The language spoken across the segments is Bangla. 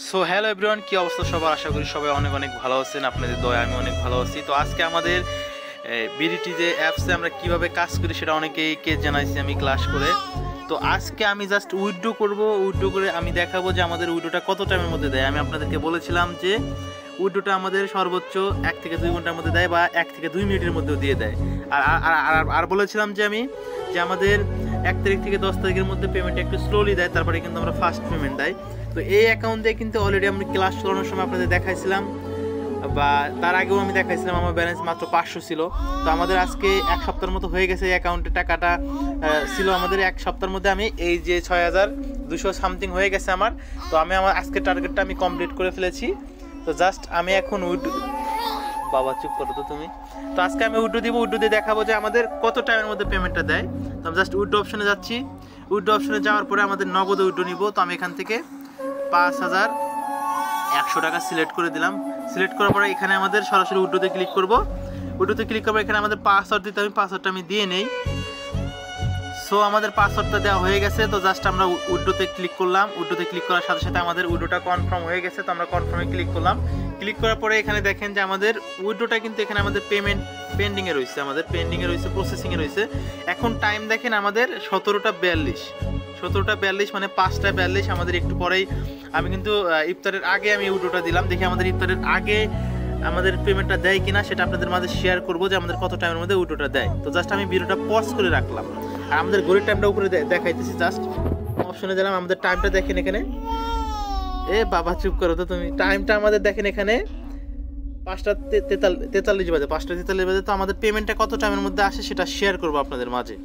সো হ্যালো এভরিওয়ান, কি অবস্থা সবার? আশা করি সবাই অনেক অনেক ভালো আছেন। আপনাদের দয়া আমি অনেক ভালো আছি। তো আজকে আমাদের বিডিটি যে অ্যাপসে আমরা কিভাবে কাজ করি সেটা অনেকেইকে জানাইছি আমি ক্লাস করে। তো আজকে আমি জাস্ট উইথড্র করব। উইথড্র করে আমি দেখাবো যে আমাদের উইথড্রটা কত টাইমের মধ্যে দেয়। আমি আপনাদেরকে বলেছিলাম যে উইথড্রটা আমাদের সর্বোচ্চ 1 থেকে 2 ঘন্টার মধ্যে দেয় বা 1 থেকে 2 মিনিটের মধ্যেও দিয়ে দেয়। আর আর বলেছিলাম যে আমি যে আমাদের 1 তারিখ থেকে 10 তারিখের মধ্যে পেমেন্ট একটু স্লোলি দেয়, তারপরে কিন্তু আমরা ফার্স্ট পেমেন্ট দেয়। তো এই অ্যাকাউন্টে কিন্তু অলরেডি আমি ক্লাস চালানোর সময় আপনাদের দেখাইছিলাম, বা তার আগেও আমি দেখাইছিলাম আমার ব্যালেন্স মাত্র 500 ছিল। তো আমাদের আজকে 1 সপ্তাহের মতো হয়ে গেছে। এই অ্যাকাউন্টে টাকাটা ছিল আমাদের 1 সপ্তাহের মধ্যে আমি এই যে 6200 সামথিং হয়ে গেছে আমার। তো আমি আমার আজকের টার্গেটটা আমি কমপ্লিট করে ফেলেছি। তো জাস্ট আমি এখন বাবা চুপ করো তো তুমি। তো আজকে আমি উইথড্র দিব, উইথড্র দিয়ে দেখাবো যে আমাদের কত টাইমের মধ্যে পেমেন্টটা দেয়। তো আমি জাস্ট উইথড্র অপশনে যাচ্ছি। উইথড্র অপশনে যাওয়ার পরে আমাদের নগদে উইথড্র নিব। তো আমি এখান থেকে 5100 টাকা সিলেক্ট করে দিলাম। সিলেক্ট করার পরে এখানে আমাদের সরাসরি উইথড্রোতে ক্লিক করব। উইথড্রোতে ক্লিক করবো, এখানে আমাদের পাসওয়ার্ড দিতে হবে। পাসওয়ার্ডটা আমি দিয়ে নেই। সো আমাদের পাসওয়ার্ডটা দেওয়া হয়ে গেছে। তো জাস্ট আমরা উইথড্রোতে ক্লিক করলাম। উইথড্রোতে ক্লিক করার সাথে সাথে আমাদের উইথড্রোটা কনফার্ম হয়ে গেছে। তো আমরা কনফার্মে ক্লিক করলাম। ক্লিক করার পরে এখানে দেখেন যে আমাদের উইথড্রোটা কিন্তু এখানে আমাদের পেমেন্ট পেন্ডিংয়ে রয়েছে, আমাদের পেন্ডিংয়ে রয়েছে, প্রসেসিংয়ে রয়েছে। এখন টাইম দেখেন আমাদের 17টা 42 মানে 5টা 42। আমাদের একটু পরেই আমি কিন্তু ইফতারের আগে আমি উইথড্রোটা দিলাম। দেখি আমাদের ইফতারের আগে আমাদের পেমেন্টটা দেয় কিনা সেটা আপনাদের মাঝে শেয়ার করবো যে আমাদের কত টাইমের মধ্যে উইথড্রোটা দেয়। তো জাস্ট আমি ভিডিওটা পজ করে রাখলাম আর আমাদের ঘড়ির টাইমটা উপরে দেখাইতেছি। জাস্ট অপশনে দিলাম, আমাদের টাইমটা দেখেন এখানে। এ বাবা চুপ করো তো তুমি। টাইমটা আমাদের দেখেন এখানে 5টা 43 বাজে, 5টা 43 বাজে। তো আমাদের পেমেন্টটা কত টাইমের মধ্যে আসে সেটা শেয়ার করবো আপনাদের মাঝে।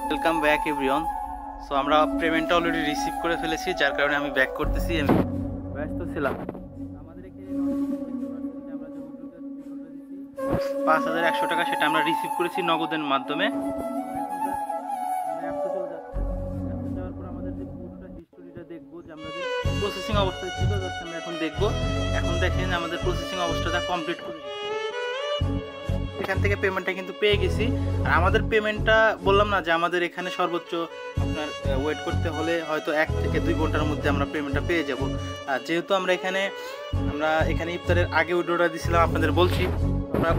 Welcome back everyone. সো আমরা পেমেন্টটা অলরেডি রিসিভ করে ফেলেছি, যার কারণে আমি ব্যাক করতেছি। আমি ব্যস্ত ছিলাম। আমাদের এখানে 5100 টাকা সেটা আমরা রিসিভ করেছি নগদের মাধ্যমে। প্রসেসিং অবস্থায় ছিল, জাস্ট আমরা এখন দেখবো। এখন দেখেন আমাদের প্রসেসিং অবস্থাটা কমপ্লিট করে এখান থেকে পেমেন্টটা কিন্তু পেয়ে গেছি। আর আমাদের পেমেন্টটা বললাম না যে আমাদের এখানে সর্বোচ্চ আপনার ওয়েট করতে হলে হয়তো 1 থেকে 2 ঘন্টার মধ্যে আমরা পেমেন্টটা পেয়ে যাব। আর যেহেতু আমরা এখানে ইফতারের আগে উইথড্রটা দিয়েছিলাম, আপনাদের বলছি আমরা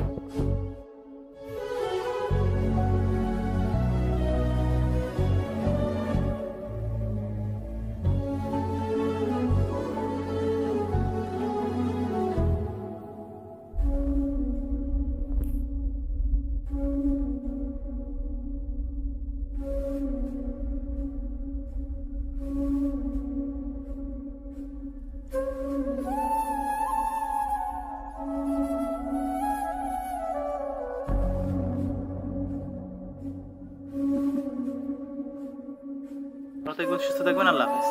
সুস্থ থাকবেন। আল্লাহ হাফেজ।